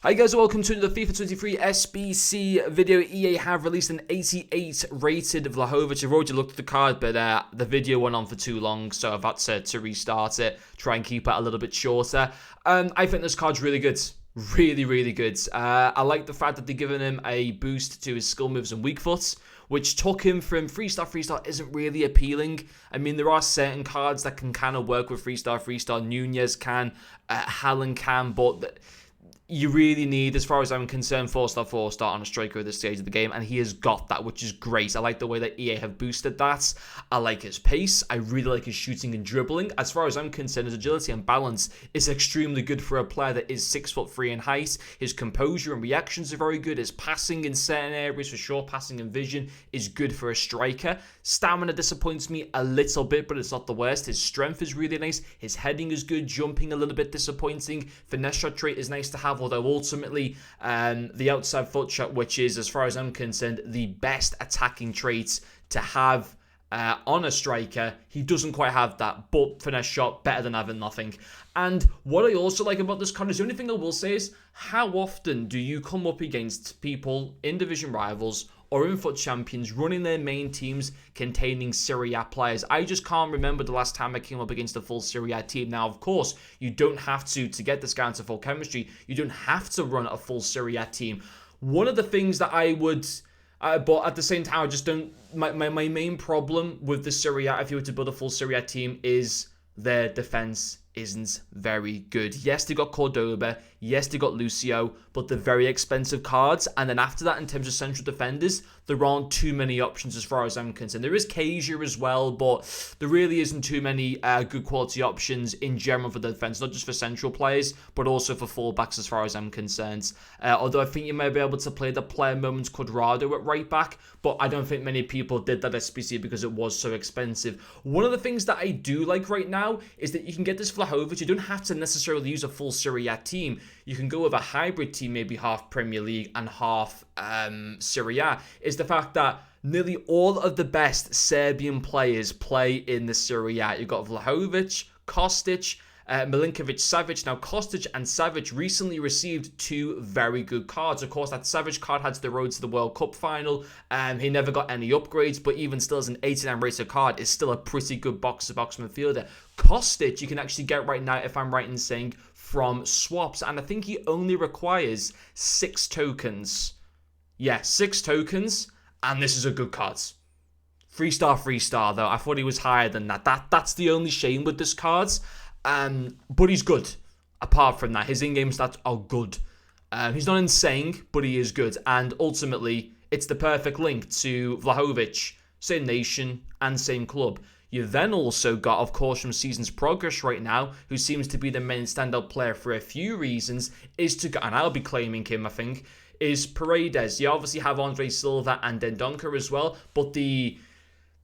Hi guys, welcome to the FIFA 23 SBC video. EA have released an 88 rated Vlahovic. I've already looked at the card, but the video went on for too long, so I've had to restart it, try and keep it a little bit shorter. I think this card's really good. Really good. I like the fact that they're giving him a boost to his skill moves and weak foot, which took him from 3-star isn't really appealing. I mean, there are certain cards that can kind of work with 3-star. Nunez can, Haaland can, but you really need, as far as I'm concerned, 4-star on a striker at this stage of the game, and he has got that, which is great. I like the way that EA have boosted that. I like his pace. I really like his shooting and dribbling. As far as I'm concerned, his agility and balance is extremely good for a player that is 6'3" in height. His composure and reactions are very good. His passing in certain areas for short passing and vision is good for a striker. Stamina disappoints me a little bit, but it's not the worst. His strength is really nice. His heading is good. Jumping a little bit disappointing. Finesse shot trait is nice to have, although ultimately the outside foot shot, which is, as far as I'm concerned, the best attacking trait to have on a striker, he doesn't quite have that, but finesse shot, better than having nothing. And what I also like about this card is, the only thing I will say is, how often do you come up against people in division rivals or in FUT champions running their main teams containing Serie A players? I just can't remember the last time I came up against a full Serie A team. Now, of course, you don't have to get this guy into full chemistry. You don't have to run a full Serie A team. One of the things that I would, but at the same time, I just don't, my main problem with the Serie A, if you were to build a full Serie A team, is their defense isn't very good. Yes, they got Cordoba. Yes, they got Lucio, but they're very expensive cards. And then after that, in terms of central defenders, there aren't too many options as far as I'm concerned. There is Kasia as well, but there really isn't too many good quality options in general for the defense, not just for central players, but also for fullbacks as far as I'm concerned. Although I think you may be able to play the player moments Quadrado at right back, but I don't think many people did that SBC because it was so expensive. One of the things that I do like right now is that you can get this Vlahovic. You don't have to necessarily use a full Serie A team. You can go with a hybrid team, maybe half Premier League and half Serie A. Is the fact that nearly all of the best Serbian players play in the Serie A. You've got Vlahovic, Kostic, Milinkovic, Savic. Now, Kostic and Savic recently received two very good cards. Of course, that Savic card had the road to the World Cup final. He never got any upgrades, but even still, as an 89 rated card, is still a pretty good box-to-box midfielder. Kostic, you can actually get right now, if I'm right in saying, from swaps, and I think he only requires 6 tokens. Yeah, 6 tokens, and this is a good card. 3-star though. I thought he was higher than that. That's the only shame with this card. But he's good. Apart from that, his in-game stats are good. He's not insane, but he is good. And ultimately, it's the perfect link to Vlahovic, same nation and same club. You then also got, of course, from Season's Progress right now, who seems to be the main standout player for a few reasons, and I'll be claiming him, I think, is Paredes. You obviously have Andre Silva and Dendoncker as well, but the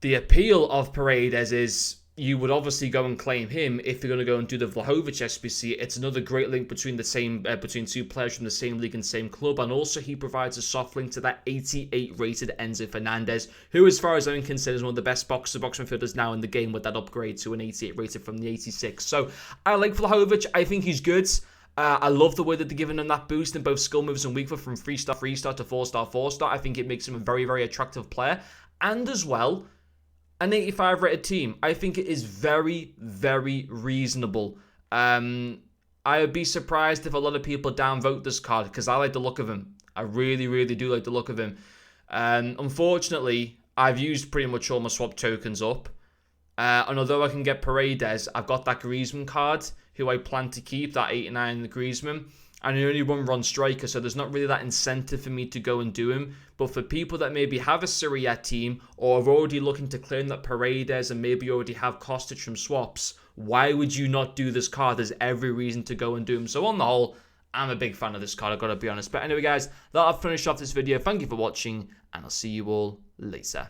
appeal of Paredes is you would obviously go and claim him if you're going to go and do the Vlahovic SBC. It's another great link between between two players from the same league and same club, and also he provides a soft link to that 88 rated Enzo Fernandez, who, as far as I'm concerned, is one of the best box-to-box midfielders now in the game with that upgrade to an 88 rated from the 86. So I like Vlahovic. I think he's good. I love the way that they're giving him that boost in both skill moves and weak foot from 3-star to 4-star. I think it makes him a very attractive player, and as well, an 85 rated team. I think it is very reasonable. I would be surprised if a lot of people downvote this card, because I like the look of him. I really do like the look of him. Unfortunately, I've used pretty much all my swap tokens up. And although I can get Paredes, I've got that Griezmann card, who I plan to keep, that 89 Griezmann. And I only run striker, so there's not really that incentive for me to go and do him. But for people that maybe have a Serie A team, or are already looking to claim that Paredes and maybe already have Kostic from swaps, why would you not do this card? There's every reason to go and do him. So on the whole, I'm a big fan of this card, I've got to be honest. But anyway, guys, that'll finish off this video. Thank you for watching, and I'll see you all later.